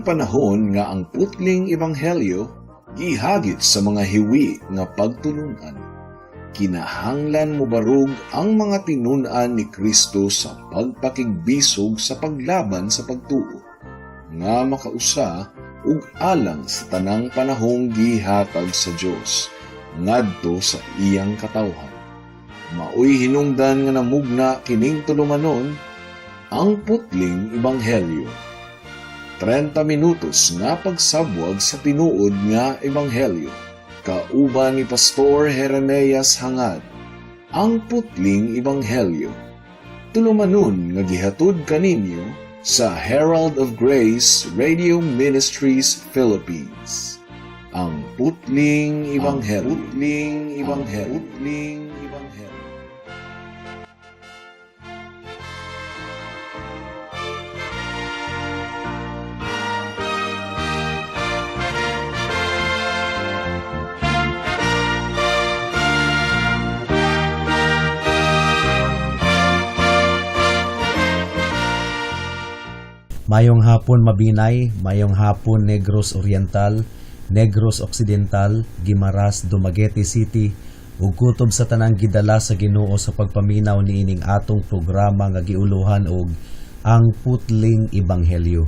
panahon nga ang putling ebanghelyo gihagit sa mga hiwi nga pagtulunan. Kinahanglan mo barug ang mga tinunan ni Kristo sa pagpakigbisog sa paglaban sa pagtuo, nga makausa ug alang sa tanang panahong gihatag sa Dios ngadto sa iyang katawhan. Maoy hinungdan nga namugna kining tulumanon ang putling ebanghelyo. 30 minutos nga pagsabwag sa tinuod nga ebanghelyo. Kauban ni Pastor Jeremias Hangad, ang putling ebanghelyo. Tulumanon nga gihatod kaninyo sa Herald of Grace Radio Ministries Philippines. Ang putling ebanghelyo. Ang putling ebanghelyo. Putling ebanghelyo. Mayong hapon Mabinay, mayong hapon Negros Oriental, Negros Occidental, Guimaras, Dumaguete City, ug kutob sa tanang gidala sa Ginoo sa pagpaminaw niining atong programa nga giuluhan og ang putling ebanghelyo.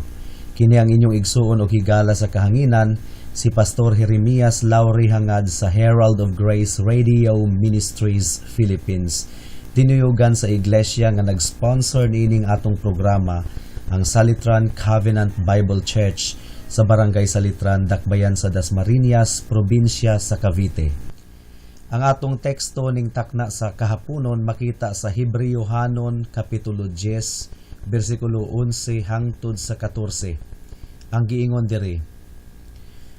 Kini ang inyong igsuon og higala sa kahanginan, si Pastor Jeremias Lauri Hangad sa Herald of Grace Radio Ministries Philippines. Tinuyugan sa iglesia nga nag-sponsor niining atong programa, ang Salitran Covenant Bible Church sa Barangay Salitran, Dakbayan sa Dasmariñas, Probinsya sa Cavite. Ang atong teksto ning takna sa kahaponon makita sa Hebreohanon Kapitulo 10, versikulo 11 hangtod sa 14. Ang giingon diri: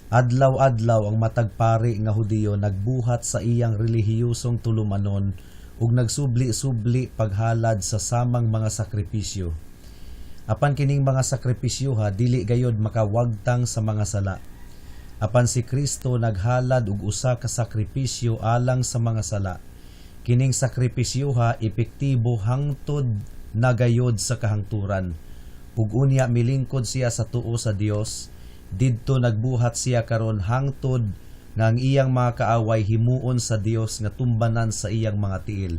Adlaw-adlaw ang matag pari nga Hudiyo nagbuhat sa iyang relihiyosong tulumanon ug nagsubli-subli paghalad sa samang mga sakripisyo. Apan kining mga sakripisyoha dili gayod makawagtang sa mga sala. Apan si Kristo naghalad og usa ka sakripisyo alang sa mga sala. Kining sakripisyoha epektibo hangtod nagayod sa kahangturan. Ug unya milingkod siya sa tuo sa Dios, didto nagbuhat siya karon hangtod nga ang iyang mga kaaway himuon sa Dios nga tumbanan sa iyang mga tiil.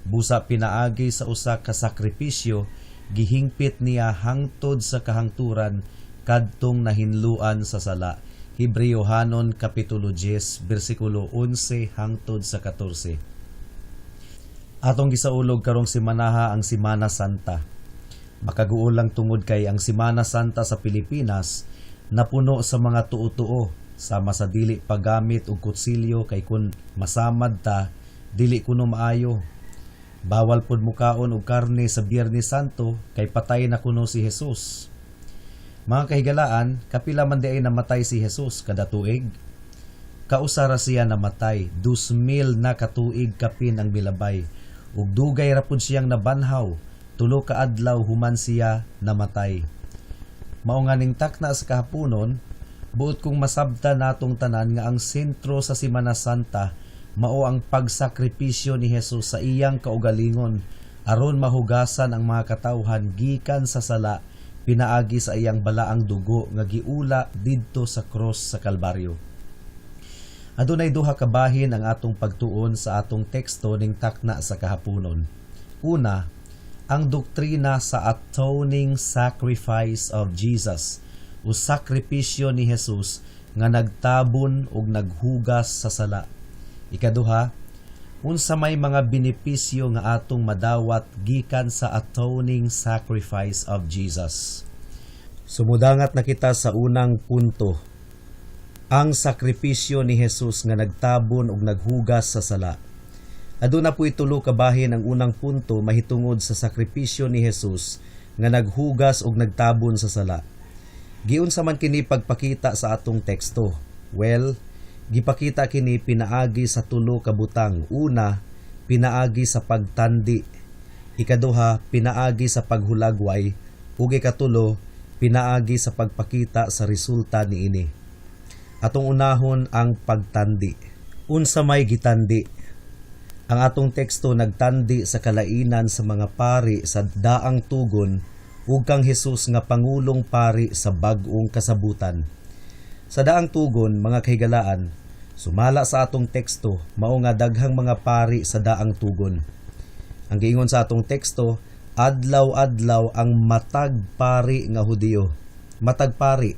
Busa pinaagi sa usa ka sakripisyo, gihingpit niya hangtod sa kahangturan kadtong nahinluan sa sala. Hebreohanon Kapitulo 10, versikulo 11 hangtod sa 14. Atong gisaulog karong simanaha ang Semana Santa. Makaguol lang tungod kay ang Semana Santa sa Pilipinas napuno sa mga tuo-tuo, sama sa dili paggamit og kutsilyo kay kun masamad ta dili kuno maayo. Bawal pod mukaon og karne sa Biyernes Santo kay patay na kuno si Jesus. Mga kahigalaan, kapila man di ay namatay si Jesus kada tuig? Kausara siya namatay, 2,000 na katuig kapin ang milabay. Ug dugay ra pud siyang nabanhaw, 3 ka adlaw human siya namatay. Mao nga ning takna sa kahaponon, buot kong masabta natong tanan nga ang sentro sa Semana Santa mao ang pagsakripisyo ni Jesus sa iyang kaugalingon aron mahugasan ang mga katawhan gikan sa sala pinaagi sa iyang balaang dugo nga giula didto sa cross sa Kalbaryo. Adunay duha ka bahin ang atong pagtuon sa atong teksto ning takna sa kahaponon. Una, ang doktrina sa atoning sacrifice of Jesus o sakripisyo ni Jesus nga nagtabon ug naghugas sa sala. Ikaduha, unsa may mga benepisyo nga atong madawat gikan sa atoning sacrifice of Jesus. Sumudangat na kita sa unang punto. Ang sakripisyo ni Jesus nga nagtabon ug naghugas sa sala. Aduna po'y tulo ka bahin ang unang punto mahitungod sa sakripisyo ni Jesus nga naghugas ug nagtabon sa sala. Giunsa man kini pagpakita sa atong teksto? Well, gipakita kini pinaagi sa tulo ka butang. Una, pinaagi sa pagtandi. Ikaduha, pinaagi sa paghulagway. Ug ikatulo, pinaagi sa pagpakita sa resulta niini. Atong unahon ang pagtandi. Unsa may gitandi? Ang atong teksto nagtandi sa kalainan sa mga pari sa daang tugon ug kang Hesus nga pangulong pari sa bag-ong kasabutan. Sa daang tugon, mga kahigalaan, sumala sa atong teksto, mao nga daghang mga pari sa daang tugon. Ang giingon sa atong teksto, adlaw-adlaw ang matag pari nga Hudiyo. Matag pari,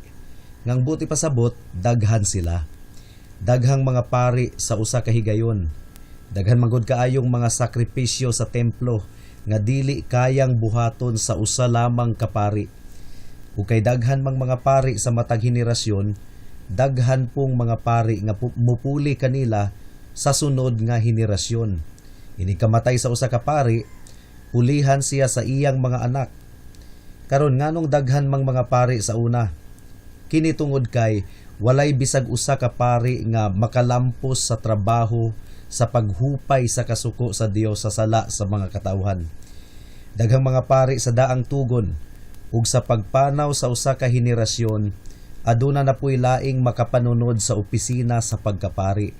ngang buti pasabot, daghan sila. Daghang mga pari sa usa ka higayon. Daghan manggod kaayong mga sakripisyo sa templo nga dili kayang buhaton sa usa lamang ka pari. Ug kay daghan mang mga pari sa matag henerasyon, daghan pong mga pari nga mupuli kanila sa sunod nga henerasyon. Ini kamatay sa usa ka pari, pulihan siya sa iyang mga anak. Karon nganong daghan mang mga pari sa una? Kini tungod kay walay bisag usa ka pari nga makalampos sa trabaho sa paghupay sa kasuko sa Dios sa sala sa mga katawhan. Daghang mga pari sa daang tugon ug sa pagpanaw sa usa ka henerasyon, aduna na puy laing makapanunod sa opisina sa pagkapari.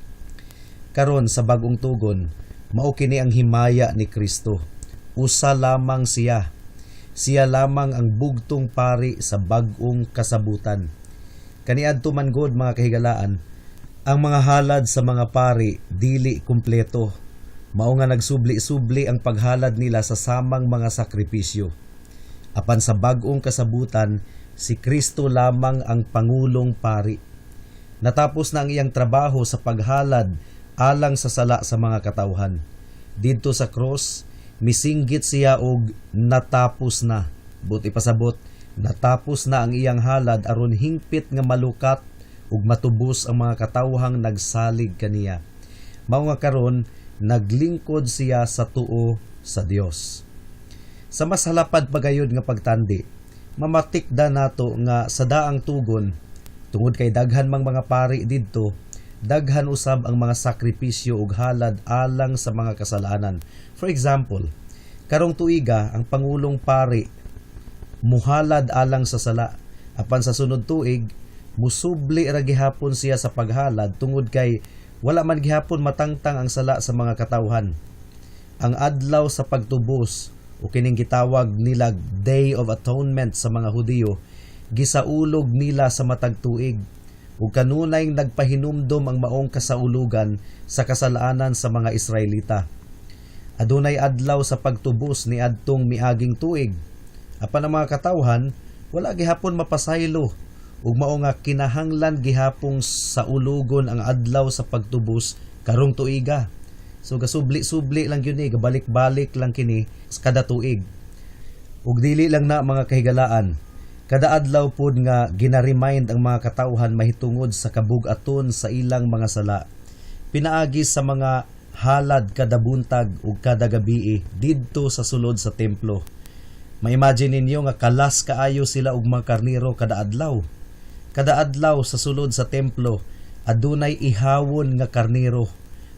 Karon sa bagong tugon, mao kini ang himaya ni Kristo. Usa lamang siya. Siya lamang ang bugtong pari sa bag-ong kasabutan. Kaniadto man gud, mga kahigalaan, ang mga halad sa mga pari dili kumpleto. Mao nga nagsubli-subli ang paghalad nila sa samang mga sakripisyo. Apan sa bag-ong kasabutan, si Kristo lamang ang pangulong pari. Natapos na ang iyang trabaho sa paghalad alang sa sala sa mga katawhan. Didto sa cross, misinggit siya og natapos na. Buti pasabot, natapos na ang iyang halad aron hingpit nga malukat ug matubos ang mga katawhang nagsalig kaniya. Mao nga karon naglingkod siya sa tuo sa Dios. Sa mas halapad pagayod nga pagtandi, mamatikda nato nga sa daang tugon, tungod kay daghan mang mga pari didto, daghan usab ang mga sakripisyo ug halad alang sa mga kasalanan. For example, karong tuiga ang pangulong pari muhalad alang sa sala, apan sa sunod tuig musubli ra gihapon siya sa paghalad tungod kay wala man gihapon matangtang ang sala sa mga katawhan. Ang adlaw sa pagtubos o kining gitawag nila Day of Atonement sa mga Hudiyo, gisaulog nila sa matag tuig ug kanunay nagpahinumdom ang maong kasaulugan sa kasalanan sa mga Israelita. Adunay adlaw sa pagtubos ni adtong miaging tuig, apan ang mga katawhan wala gihapon mapasaylo ug mao nga kinahanglan gihapong sa ulugon ang adlaw sa pagtubos karong tuiga. So gasubli-subli lang yun gabalik-balik lang kini kada tuig. Ug dili lang na, mga kahigalaan, kada adlaw pod nga gina-remind ang mga katawhan mahitungod sa kabug-aton sa ilang mga sala. Pinaagi sa mga halad kada buntag ug kada gabii didto sa sulod sa templo. Ma-imagine ninyo nga kalas kaayo sila og mga karniro kada adlaw. Kada adlaw sa sulod sa templo, adunay ihawon nga karniro,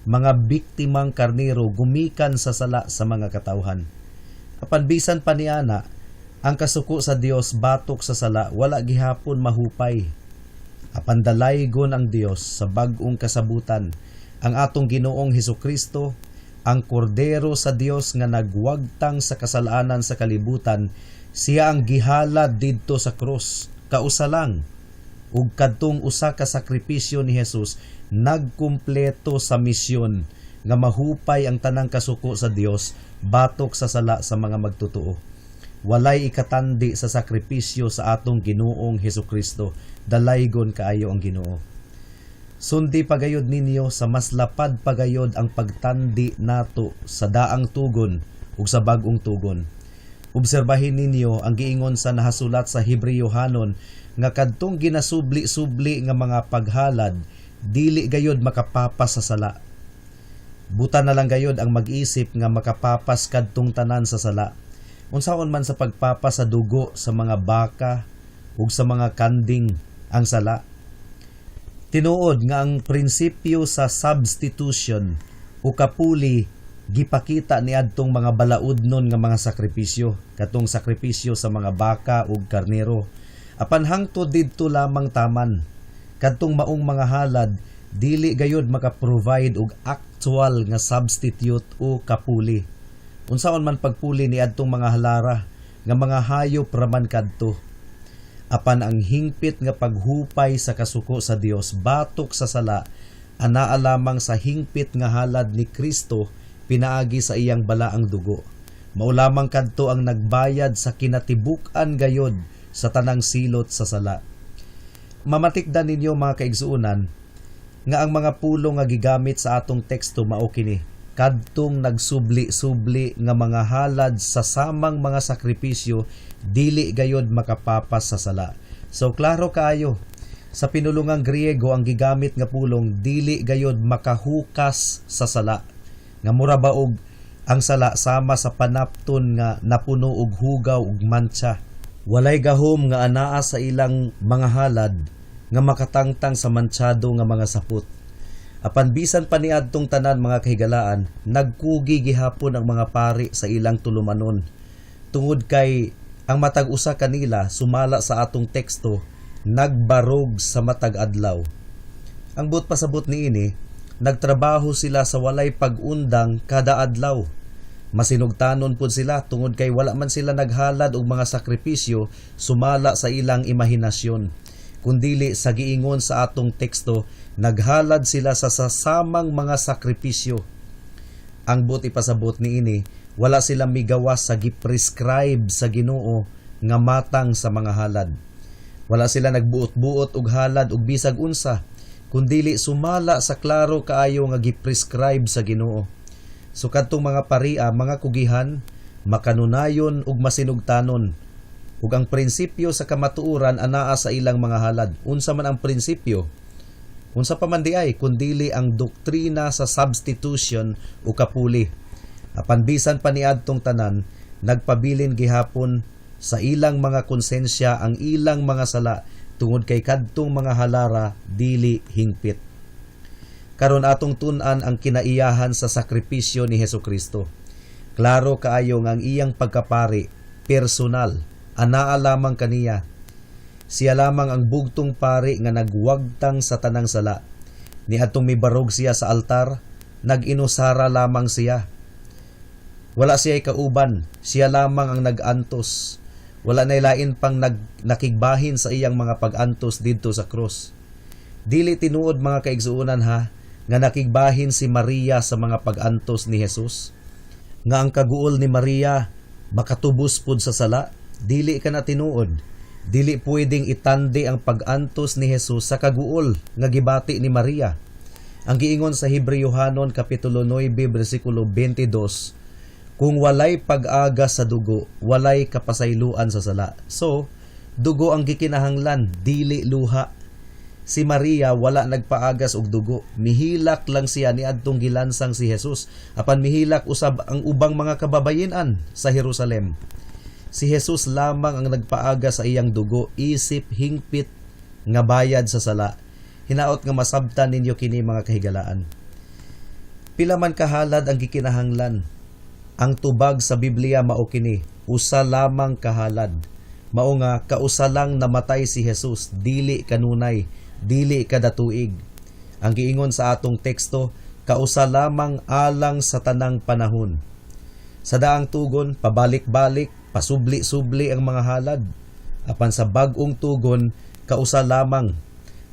mga biktimang karniro gumikan sa sala sa mga katawhan. Apan bisan pa niana, ang kasuko sa Dios batok sa sala wala gihapon mahupay. Apan dalaygon ang Dios sa bag-ong kasabutan, ang atong Ginoong Hesukristo, ang kordero sa Dios nga nagwagtang sa kasalanan sa kalibutan, siya ang gihalad didto sa krus, kausa lang. Ug kadtong usa ka sakripisyo ni Jesus nagkumpleto sa misyon nga mahupay ang tanang kasuko sa Dios batok sa sala sa mga magtutuo. Walay ikatandi sa sakripisyo sa atong Ginoong Hesukristo. Dalaygon kaayo ang Ginoo. Sundi pagayod ninyo sa mas lapad pagayod ang pagtandi nato sa daang tugon ug sa bag-ong tugon. Obserbahin ninyo ang giingon sa nahasulat sa Hebreyohanon nga kadtong ginasubli-subli nga mga paghalad dili gayod makapapas sa sala. Buta na lang gayod ang mag-isip nga makapapas kadtong tanan sa sala. Unsaon man sa pagpapas sa dugo sa mga baka ug sa mga kanding ang sala. Tinuod nga ang prinsipyo sa substitution o kapuli gipakita ni adtong mga balaudnon nga mga sakripisyo, katong sakripisyo sa mga baka ug karnero. Apan hangtod didto lamang taman, kadtong maong mga halad dili gayud maka-provide og actual nga substitute o kapuli. Unsaon man pagpuli ni adtong mga halara, nga mga hayop raman kadto. Apan ang hingpit nga paghupay sa kasuko sa Dios batok sa sala, anaa lamang sa hingpit nga halad ni Kristo pinaagi sa iyang balaang dugo. Mao lamang kadto ang nagbayad sa kinatibuk-an gayod sa tanang silot sa sala. Mamatikdan ninyo mga kaigsuunan nga ang mga pulong nga gigamit sa atong teksto mao kini kadtong nagsubli-subli nga mga halad sa samang mga sakripisyo dili gayod makapapas sa sala. So klaro kaayo sa pinulungang Griego ang gigamit nga pulong dili gayod makahukas sa sala. Nga mura baog ang sala sama sa panapton nga napuno og hugaw ug mantsa. Walay gahom nga anaa sa ilang mga halad nga makatangtang sa mantsado nga mga sapot. Apan bisan pa niadtong tanan mga kahigalaan, nagkugi gihapon ang mga pari sa ilang tulumanon. Tungod kay ang matag usa kanila sumala sa atong teksto, nagbarog sa matag adlaw. Ang but pasabot niini, nagtrabaho sila sa walay pag-undang kada adlaw. Masinugtanon pud sila tungod kay wala man sila naghalad og mga sakripisyo sumala sa ilang imahinasyon. Kundili sa giingon sa atong teksto, naghalad sila sa sasamang mga sakripisyo. Ang but ipasabot niini, wala sila migawas sa giprescribe sa Ginoo nga matang sa mga halad. Wala sila nagbuot-buot og halad og bisag unsa, kundili sumala sa klaro kaayo nga giprescribe sa Ginoo. So kadtong mga paria, mga kugihan, makanunayon ug masinugtanon. Ug ang prinsipyo sa kamatuoran anaa sa ilang mga halad. Unsa man ang prinsipyo? Unsa pa man di ay kundili ang doktrina sa substitution o kapuli. Apan bisan pa niadtong tanan, nagpabilin gihapon sa ilang mga konsensya ang ilang mga sala tungod kay kadtong mga halara dili hingpit. Karon atong tun-an ang kinaiyahan sa sakripisyo ni Hesukristo. Klaro kaayo nga ang iyang pagkapari personal, anaa lamang kaniya. Siya lamang ang bugtong pari nga nagwagtang sa tanang sala. Niadtong mibarog siya sa altar, nag-inusara lamang siya. Wala siya kauban, siya lamang ang nag-antos. Wala na lain pang nakigbahin sa iyang mga pag-antos didto sa krus. Dili tinuod mga kaigsuunan ha, nga nakigbahin si Maria sa mga pag-antos ni Jesus. Nga ang kaguol ni Maria makatubos pud sa sala, dili ka na tinuod. Dili pwedeng itandi ang pag-antos ni Jesus sa kaguol nga gibati ni Maria. Ang giingon sa Hebrewhanon kapitulo 9 bersikulo 22, kung walay pag-aga sa dugo, walay kapasayloan sa sala. So, dugo ang gikinahanglan, dili luha. Si Maria wala nagpaagas og dugo, mihilak lang siya niadtong gilansang si Jesus, apan mihilak usab ang ubang mga kababayen-an sa Jerusalem. Si Jesus lamang ang nagpaaga sa iyang dugo, isip hingpit nga bayad sa sala. Hinaot nga masabtan ninyo kini mga kahigalaan. Pila man kahalad ang gikinahanglan. Ang tubag sa Biblia mao kini, usa lamang kahalad. Mao nga kausa lang namatay si Jesus, dili kanunay, dili kada tuig. Ang giingon sa atong teksto, kausa lamang alang sa tanang panahon. Sa daang tugon, pabalik-balik, pasubli-subli ang mga halad. Apan sa bag-ong tugon, kausa lamang.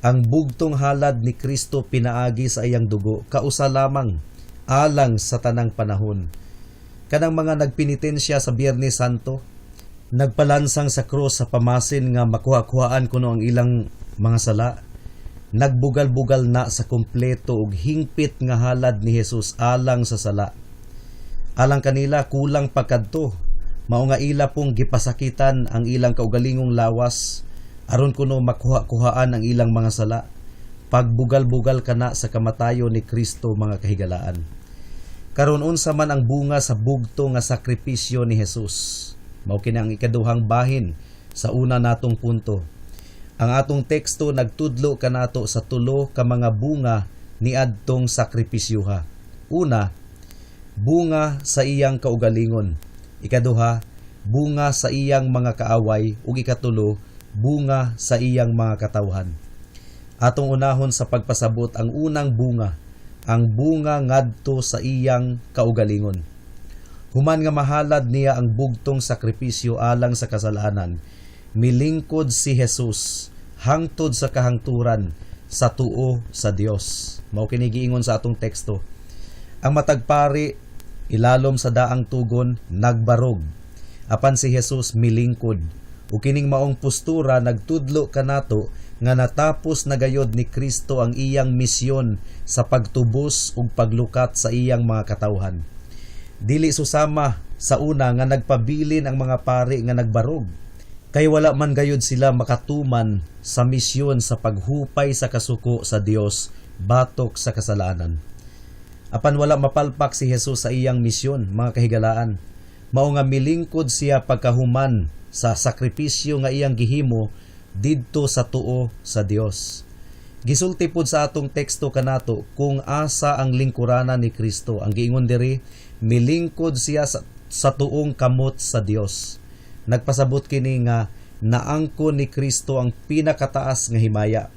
Ang bugtong halad ni Kristo pinaagi sa iyang dugo, kausa lamang, alang sa tanang panahon. Kanang mga nagpinitensya sa Biyernes Santo, nagpalansang sa krus sa pamasin nga makuha-kuhaan kuno ang ilang mga sala, nagbugal-bugal na sa kumpleto og hingpit nga halad ni Jesus alang sa sala. Alang kanila kulang pa kadto, mao nga ila pong gipasakitan ang ilang kaugalingong lawas aron kuno makuha-kuhaan ang ilang mga sala. Pagbugal-bugal kana sa kamatayo ni Kristo mga kahigalaan. Karon unsa man ang bunga sa bugto nga sakripisyo ni Jesus? Mao kini ang ikaduhang bahin sa una natong punto. Ang atong teksto nagtudlo kanato sa tulo ka mga bunga ni adtong sakripisyuha. Una, bunga sa iyang kaugalingon. Ikaduha, bunga sa iyang mga kaaway. Ug ikatulo, bunga sa iyang mga katawhan. Atong unahon sa pagpasabot ang unang bunga, ang bunga ngadto sa iyang kaugalingon. Human nga mahalad niya ang bugtong sakripisyo alang sa kasalanan, milingkod si Jesus hangtod sa kahangturan sa tuo sa Dios. Mao kini giingon sa atong teksto. Ang matagpari ilalom sa daang tugon nagbarog, apan si Jesus milingkod. Ug kining maong postura nagtudlo kanato nga natapos na gayod ni Kristo ang iyang misyon sa pagtubos ug paglukat sa iyang mga katawhan. Dili susama sa una nga nagpabilin ang mga pari nga nagbarog, kay wala man gayud sila makatuman sa misyon sa paghupay sa kasuko sa Dios batok sa kasalanan. Apan wala mapalpak si Jesus sa iyang misyon, mga kahigalaan. Mao nga milingkod siya pagkahuman sa sakripisyo nga iyang gihimo didto sa tuo sa Dios. Gisulti pod sa atong teksto kanato kung asa ang lingkuranan ni Kristo. Ang giingon diri, milingkod siya sa tuong kamot sa Dios. Nagpasabot kini nga naangkon ni Kristo ang pinakataas nga himaya.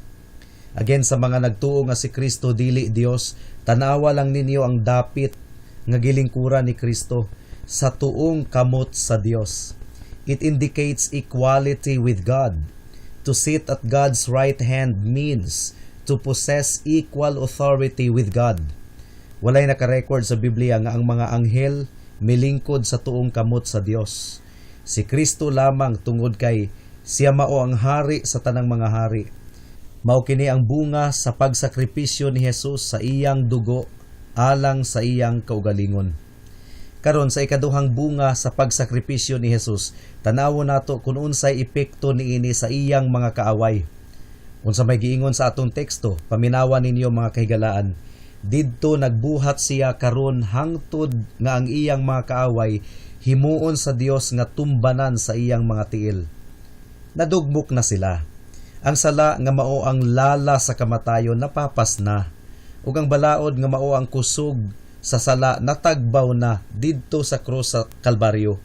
Again, sa mga nagtuo nga si Kristo dili Dios, tanawa lang ninyo ang dapit nga gilingkuran ni Kristo sa tuong kamot sa Dios. It indicates equality with God. To sit at God's right hand means to possess equal authority with God. Walay nakarecord sa Biblia nga ang mga anghel milingkod sa tuong kamot sa Dios. Si Kristo lamang tungod kay siya mao ang hari sa tanang mga hari. Mao kini ang bunga sa pagsakripisyo ni Jesus sa iyang dugo alang sa iyang kaugalingon. Karon sa ikaduhang bunga sa pagsakripisyo ni Jesus, tanawo nato kung unsay epekto niini sa iyang mga kaaway. Unsa may giingon sa atong teksto, paminawa ninyo mga kahigalaan, didto nagbuhat siya karon hangtod nga ang iyang mga kaaway himuon sa Dios nga tumbanan sa iyang mga tiil. Nadugmok na sila. Ang sala nga mao ang lala sa kamatayon napapas na, ug ang balaod nga mao ang kusog sa sala natagbaw na didto sa krus sa Kalbaryo.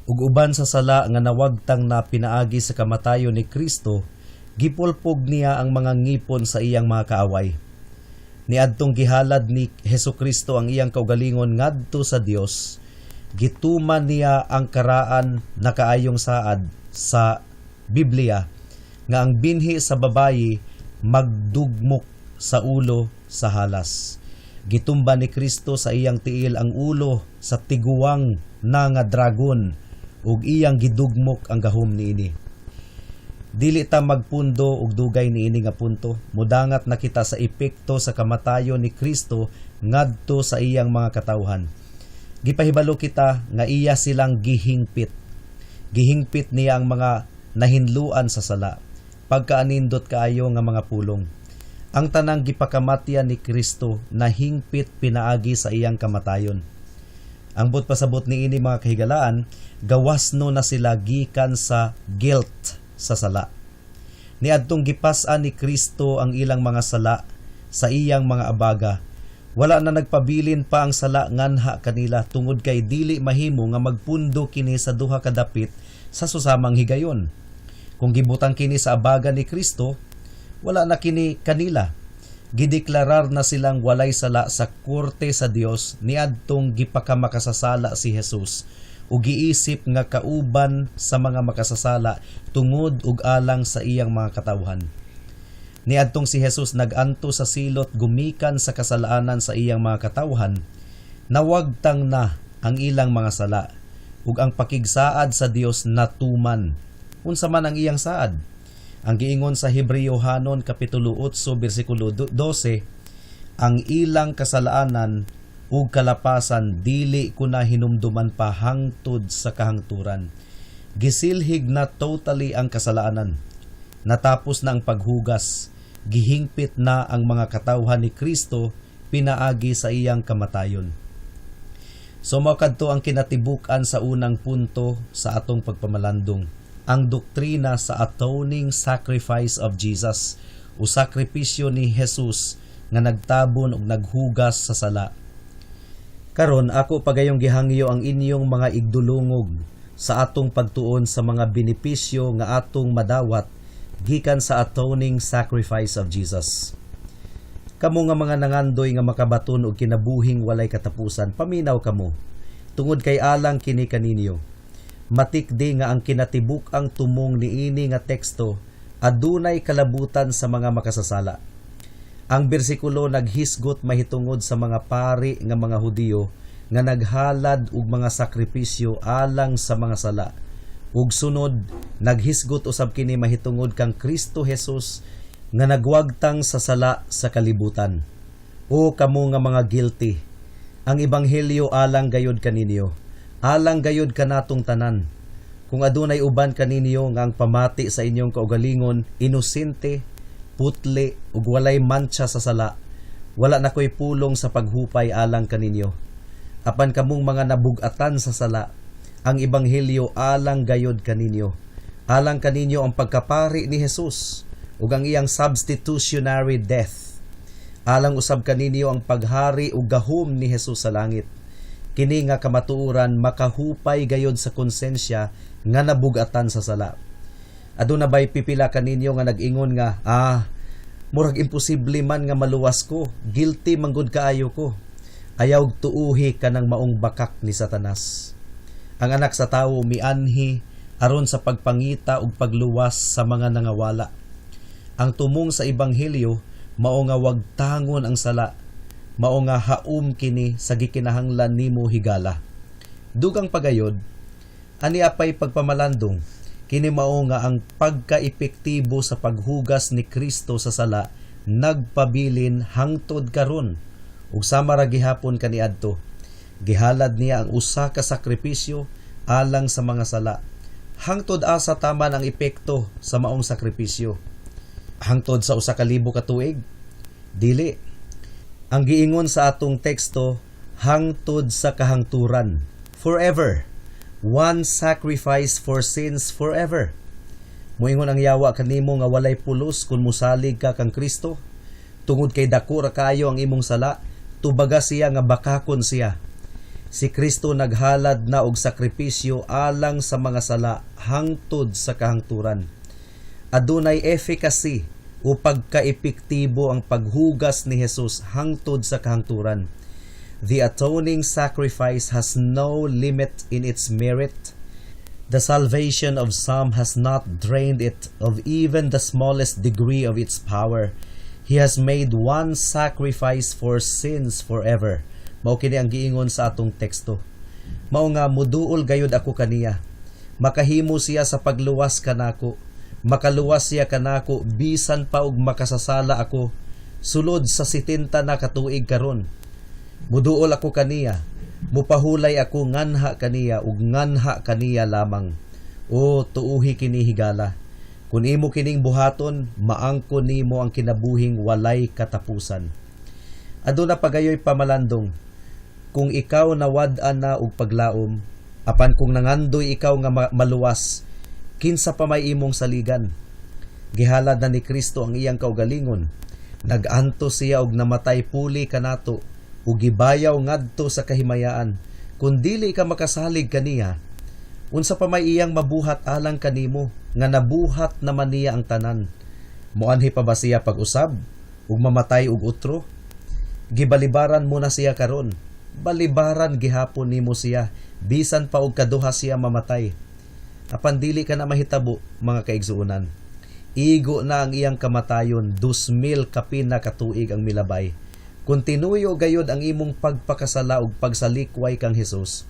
Ug uban sa sala nga nawagtang na pinaagi sa kamatayon ni Kristo, gipulpog niya ang mga ngipon sa iyang mga kaaway. Niadtong gihalad ni Hesukristo ang iyang kaugalingon ngadto sa Dios, gituman niya ang karaan na kaayong saad sa Biblia nga ang binhi sa babayi magdugmok sa ulo sa halas. Gitumba ni Kristo sa iyang tiil ang ulo sa tiguwang na nga dragon ug iyang gidugmok ang gahom niini. Dili ta magpundo og dugay niini nga punto. Mudangat na kita sa epekto sa kamatayon ni Kristo ngadto sa iyang mga katawhan. Gipahibalo kita nga iya silang gihingpit. Gihingpit niya ang mga nahinluan sa sala. Pagkaanindot kaayo nga mga pulong. Ang tanang gipakamatyan ni Kristo nahingpit pinaagi sa iyang kamatayon. Ang pasabot niini mga kahigalaan, gawasno na sila gikan sa guilt sa sala. Niadtong gipas-an ni Kristo ang ilang mga sala sa iyang mga abaga. Wala na nagpabilin pa ang sala nganha kanila tungod kay dili mahimo nga magpundo kini sa duha ka dapit sa susamang higayon. Kung gibutang kini sa abaga ni Kristo, wala na kini kanila. Gideklarar na silang walay sala sa korte sa Dios niadtong gipakamakasasala si Jesus ug giisip nga kauban sa mga makasasala tungod ug alang sa iyang mga katawhan. Niadtong si Jesus naganto sa silot gumikan sa kasalanan sa iyang mga katawhan, nawagtang na ang ilang mga sala ug ang pakigsaad sa Dios natuman. Unsa man ang iyang saad? Ang giingon sa Hebreyohanon kapitulo 8 bersikulo 12, ang ilang kasalaanan ug kalapasan dili ko na hinumduman pa hangtod sa kahangturan. Gisilhig na totally ang kasalanan. Natapos na ang paghugas. Gihingpit na ang mga katawhan ni Kristo pinaagi sa iyang kamatayon. So mao kadto ang kinatibuk-an sa unang punto sa atong pagpamalandong. Ang doktrina sa atoning sacrifice of Jesus o sakripisyo ni Jesus nga nagtabon ug naghugas sa sala. Karon ako pagayong gihangyo ang inyong mga igdulungog sa atong pagtuon sa mga benepisyo nga atong madawat gikan sa atoning sacrifice of Jesus. Kamo nga mga nangandoy nga makabaton og kinabuhing walay katapusan, paminaw kamo. tungod kay alang kini kaninyo. Matikdi nga ang kinatibuk ang tumong niini nga teksto adunay kalabutan sa mga makasasala. Ang bersikulo naghisgot mahitungod sa mga pari nga mga Hudiyo nga naghalad og mga sakripisyo alang sa mga sala. Ug sunod naghisgot usab kini mahitungod kang Kristo Jesus nga nagwagtang sa sala sa kalibutan. O kamo nga mga guilty, ang ebanghelyo alang gayud kaninyo, alang gayud kanatong tanan. Kung adunay uban kaninyo nga ang pamati sa inyong kaugalingon inosente, putli ug walay mantsa sa sala, wala na ko'y pulong sa paghupay alang kaninyo. Apan kamong mga nabugatan sa sala, ang ebanghelyo alang gayud kaninyo. Alang kaninyo ang pagkapari ni Jesus ug ang iyang substitutionary death. Alang usab kaninyo ang paghari ug gahom ni Jesus sa langit. Kini nga kamatuoran makahupay gayod sa konsensya nga nabugatan sa sala. Aduna bay pipila kaninyo nga nag-ingon nga, murag imposible man nga maluwas ko, guilty manggod kaayo ko. Ayaw tuuhi ka ng maong bakak ni Satanas. Ang anak sa tawo mianhi aron sa pagpangita ug pagluwas sa mga nangawala. Ang tumong sa ebanghelyo mao nga wag tangon ang sala, mao nga haum kini sa gikinahanglan nimo higala. Dugang pagayod, ani apay pagpamalandong, kini mao nga ang pagkaepektibo sa paghugas ni Kristo sa sala nagpabilin hangtod karon. Ug sama ra gihapon kaniadto, gihalad niya ang usa ka sakripisyo alang sa mga sala. Hangtod asa taman ang epekto sa maong sakripisyo? Hangtod sa 1,000 ka tuig? Dili. Ang giingon sa atong teksto, hangtod sa kahangturan. Forever. One sacrifice for sins forever. Moingon ang yawa kanimo nga walay pulos kung musalig ka kang Kristo. Tungod kay dako ra kaayo ang imong sala, tubaga siya nga bakakon siya. Si Kristo naghalad na og sakripisyo alang sa mga sala hangtod sa kahangturan. Adunay efficacy o pagkaepektibo ang paghugas ni Jesus hangtod sa kahangturan. The atoning sacrifice has no limit in its merit. The salvation of some has not drained it of even the smallest degree of its power. He has made one sacrifice for sins forever. Mao kini ang giingon sa atong teksto. Mao nga muduol gayud ako kaniya. Makahimo siya sa pagluwas kanako. Makaluwas siya kanako bisan pa og makasasala ako sulod sa 70 na katuig karon. Muduol ako kaniya. Mupahulay ako nganha kaniya ug nganha kaniya lamang. O tuuhi kini higala. Kung imo kining buhaton, maangkon nimo ang kinabuhing walay katapusan. Aduna pagayoy pamalandong, kung ikaw nawad-an na og paglaom, apan kung nangandoy ikaw nga maluwas, kinsa pa may imong saligan? Gihalad na ni Kristo ang iyang kaugalingon. Naganto siya og namatay puli kanato ug gibayaw ngadto sa kahimayaan. Kung dili ka makasalig kaniya, unsa pa may iyang mabuhat alang kanimo nga nabuhat naman niya ang tanan? Moanhi pa ba siya pag-usab ug mamatay og utro? Gibalibaran mo na siya karon. Balibaran gihapon nimo siya bisan pa og kaduha siya mamatay. Apan dili ka na mahitabo, mga kaigsuonan. Igo na ang iyang kamatayon, 2,000 kapin na katuig ang milabay. Kontinuyo gayod ang imong pagpakasala ug pagsalikway kang Hesus.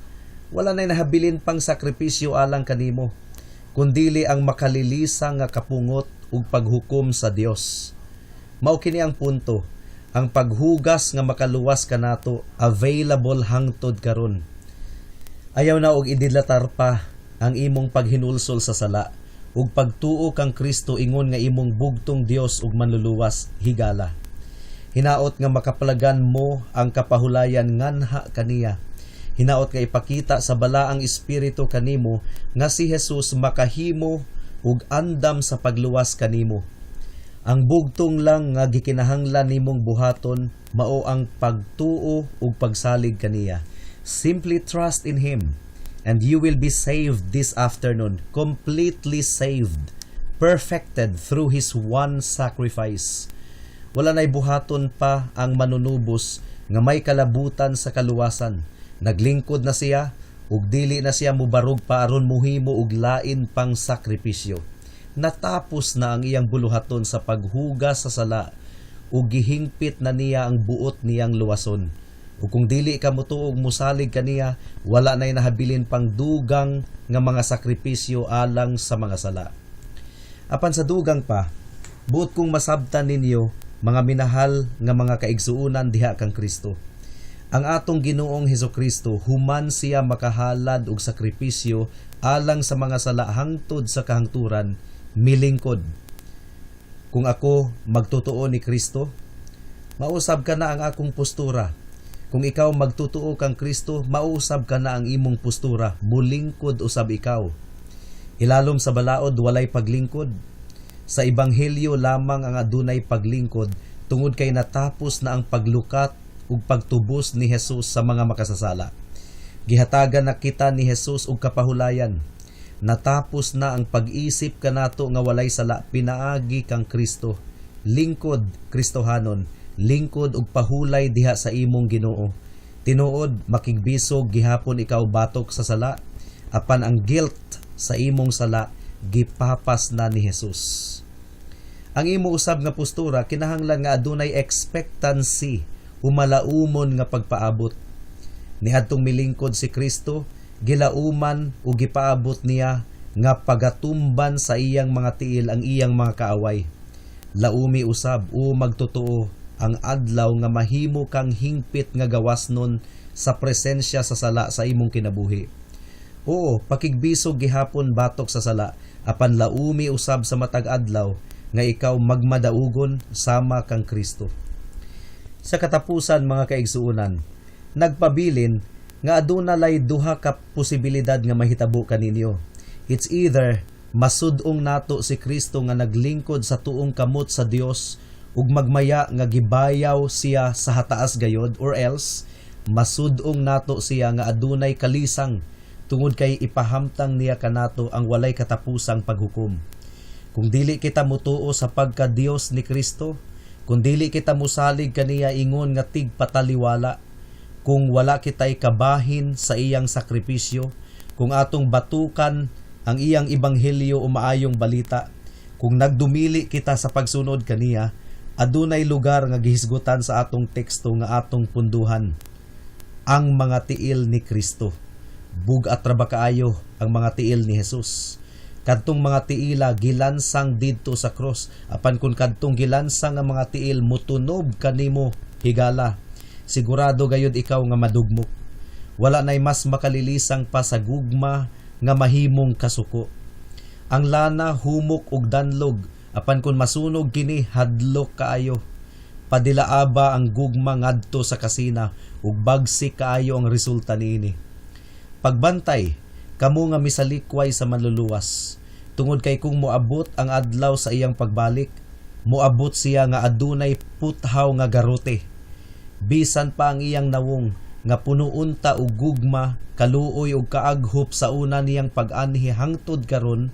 Wala na'y nahabilin pang sakripisyo alang kanimo, kundili ang makalilisang nga kapungot ug paghukom sa Dios. Mao kini ang punto, ang paghugas nga makaluwas kanato available hangtod karon. Ayaw na og idilatar pa ang imong paghinulsol sa sala ug pagtuo kang Kristo ingon nga imong bugtong Dios ug manluluwas higala. Hinaot nga makapalagan mo ang kapahulayan nganha kaniya. Hinaot nga ipakita sa balaang espiritu kanimo nga si Jesus makahimo ug andam sa pagluwas kanimo. Ang bugtong lang nga gikinahanglan nimong buhaton mao ang pagtuo ug pagsalig kaniya. Simply trust in Him and you will be saved this afternoon, completely saved, perfected through His one sacrifice. Wala na'y buhaton pa ang manunubos nga may kalabutan sa kaluwasan. Naglingkod na siya ug dili na siya mubarog pa aron muhimo og lain pang sakripisyo. Natapos na ang iyang buluhaton sa paghugas sa sala ug gihingpit na niya ang buot niyang luwason. Ug kung dili ka motuog musalig kaniya, wala nay nahabilin pang dugang nga mga sakripisyo alang sa mga sala. Apan sa dugang pa, buot kong masabtan ninyo, mga minahal nga mga kaigsuunan diha kang Kristo. Ang atong Ginoong Hesukristo, human siya makahalad og sakripisyo alang sa mga sala hangtod sa kahangturan, milingkod. Kung ako magtotoo ni Kristo, mausab ka na ang akong postura. Kung ikaw magtotoo kang Kristo, mausab ka na ang imong postura, mulingkod usab ikaw. Ilalom sa balaod walay paglingkod. Sa ebanghelyo lamang ang adunay paglingkod, tungod kay natapos na ang paglukat ug pagtubos ni Jesus sa mga makasasala. Gihatagan na kita ni Jesus og kapahulayan. Natapos na ang pag-isip kanato nga walay sala, pinaagi kang Kristo. Lingkod Kristohanon, lingkod ug pahulay diha sa imong Ginoo. Tinuod makigbisog gihapon ikaw batok sa sala, apan ang guilt sa imong sala gipapas na ni Jesus. Ang imo usab nga postura kinahanglan nga adunay expectancy umalaumon nga pagpaabot. Niadtong milingkod si Kristo, gilauman o gipaabot niya nga pagatumban sa iyang mga tiil ang iyang mga kaaway. Laumi usab o magtotoo ang adlaw nga mahimo kang hingpit nga gawasnon sa presensya sa sala sa imong kinabuhi. Oo, pakigbisog gihapon batok sa sala, apan laumi usab sa matag adlaw nga ikaw magmadaugon sama kang Kristo. Sa katapusan mga kaigsuunan, nagpabilin nga aduna lay duha ka posibilidad nga mahitabo kaninyo. It's either masud-ong nato si Kristo nga naglingkod sa tuong kamot sa Dios ug magmaya nga gibayaw siya sa hataas gayod, or else masud-ong nato siya nga adunay kalisang tungod kay ipahamtang niya kanato ang walay katapusang paghukom. Kung dili kita mutuo sa pagka-Dios ni Kristo, kung dili kita musalig kaniya ingon nga tigpataliwala, kung wala kitay kabahin sa iyang sakripisyo, kung atong batukan ang iyang ebanghelyo o maayong balita, kung nagdumili kita sa pagsunod kaniya, adunay lugar nga gihisgutan sa atong teksto nga atong punduhan. Ang mga tiil ni Kristo. Bugat ra ba kaayo ang mga tiil ni Jesus? Kadtong mga tiila gilansang didto sa cross, apan kung kadtong gilansang ang mga tiil mutunob kanimo higala, sigurado gayud ikaw nga madugmok. Wala nay mas makalilisang pa sa gugma nga mahimong kasuko. Ang lana humok og danlog, apan kung masunog kini hadlok kaayo. Padilaaba ang gugma ngadto sa kasina ug bagsik kaayo ang resulta niini. Pagbantay kamo nga misalikway sa manluluwas, tungod kay kung moabot ang adlaw sa iyang pagbalik, moabot siya nga adunay puthaw nga garote. Bisan pa ang iyang nawong nga punuunta og gugma, kaluoy ug kaaghop sa una niyang pag-anhi hangtod karon,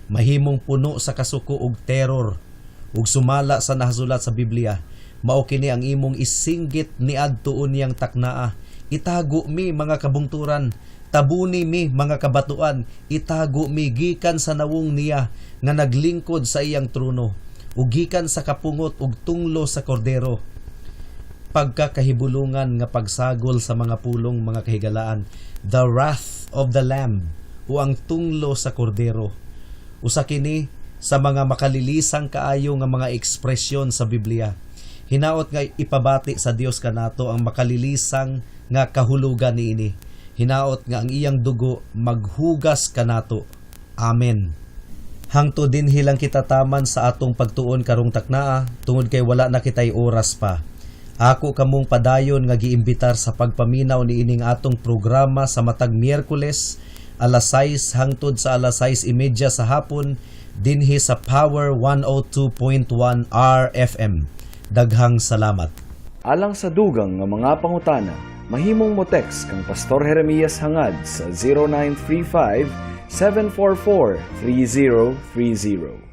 mahimong puno sa kasuko ug terror ug sumala sa nahasulat sa Biblia. Mao kini ang imong isinggit niadto niyang taknaa. Itago mi mga kabungturan, tabuni mi mga kabatuan, itago mi gikan sa nawong niya nga naglingkod sa iyang trono, ug gikan sa kapungot ug tunglo sa kordero. Pagkakahibulungan nga pagsagol sa mga pulong mga kahigalaan, the wrath of the Lamb o ang tunglo sa kordero. Usa kini sa mga makalilisang kaayo nga mga ekspresyon sa Biblia. Hinaot nga ipabati sa Dios kanato ang makalilisang nga kahulugan niini. Hinaot nga ang iyang dugo maghugas kanato. Amen. Hangtod din hilang kita taman sa atong pagtuon karong taknaa, tungod kay wala na kitay oras pa. Ako kamong padayon nga giimbitar sa pagpaminaw niining atong programa sa matag Miyerkules, alas 6 hangtod sa alas 6:30 sa hapon, dinhi sa Power 102.1 RFM. Daghang salamat. Alang sa dugang nga mga pangutana, mahimong mo text kang Pastor Jeremias hangad sa 0935 744 3030.